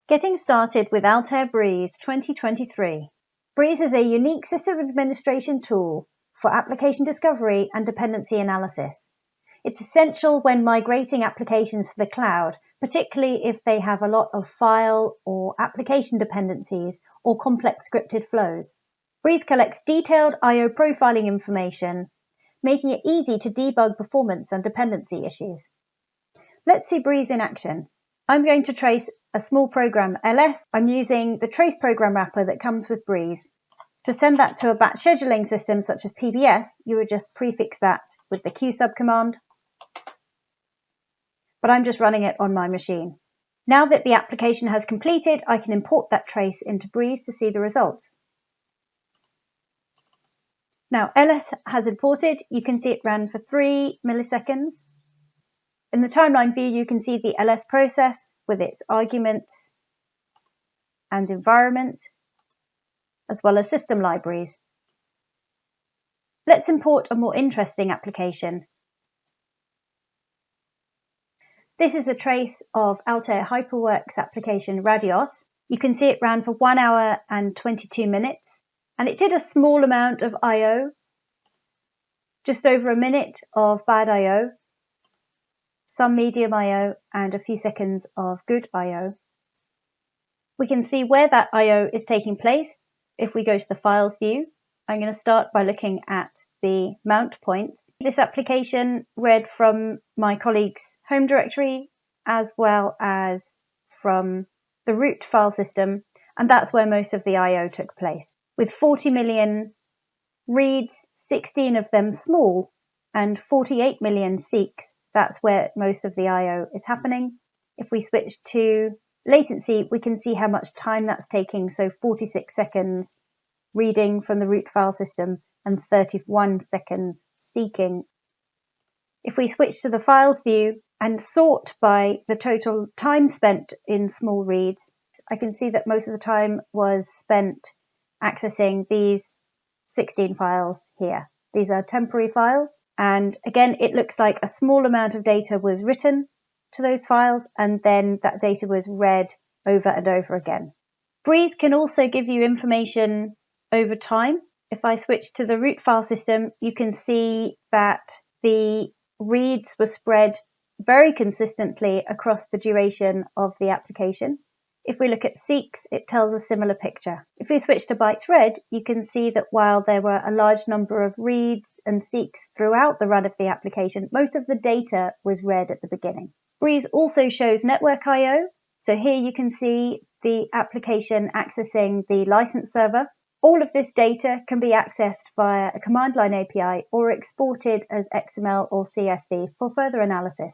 Getting started with Altair Breeze 2023. Breeze is a unique system administration tool for application discovery and dependency analysis. It's essential when migrating applications to the cloud, particularly if they have a lot of file or application dependencies or complex scripted flows. Breeze collects detailed I/O profiling information, making it easy to debug performance and dependency issues. Let's see Breeze in action. I'm going to trace a small program ls. I'm using the trace program wrapper that comes with Breeze. To send that to a batch scheduling system such as PBS, you would just prefix that with the qsub command. But I'm just running it on my machine. Now that the application has completed, I can import that trace into Breeze to see the results. Now ls has imported. You can see it ran for 3 milliseconds. In the timeline view, you can see the ls process with its arguments and environment, as well as system libraries. Let's import a more interesting application. This is a trace of Altair HyperWorks application Radios. You can see it ran for 1 hour and 22 minutes, and it did a small amount of I/O, just over a minute of bad I/O, some medium I/O, and a few seconds of good I/O. We can see where that I/O is taking place if we go to the Files view. I'm going to start by looking at the mount points. This application read from my colleague's home directory as well as from the root file system, and that's where most of the I/O took place. With 40 million reads, 16 of them small, and 48 million seeks, that's where most of the I/O is happening. If we switch to latency, we can see how much time that's taking. So 46 seconds reading from the root file system and 31 seconds seeking. If we switch to the files view and sort by the total time spent in small reads, I can see that most of the time was spent accessing these 16 files here. These are temporary files. And again, it looks like a small amount of data was written to those files, and then that data was read over and over again. Breeze can also give you information over time. If I switch to the root file system, you can see that the reads were spread very consistently across the duration of the application. If we look at seeks, it tells a similar picture. If we switch to bytes read, you can see that while there were a large number of reads and seeks throughout the run of the application, most of the data was read at the beginning. Breeze also shows network I/O. So here you can see the application accessing the license server. All of this data can be accessed via a command line API or exported as XML or CSV for further analysis.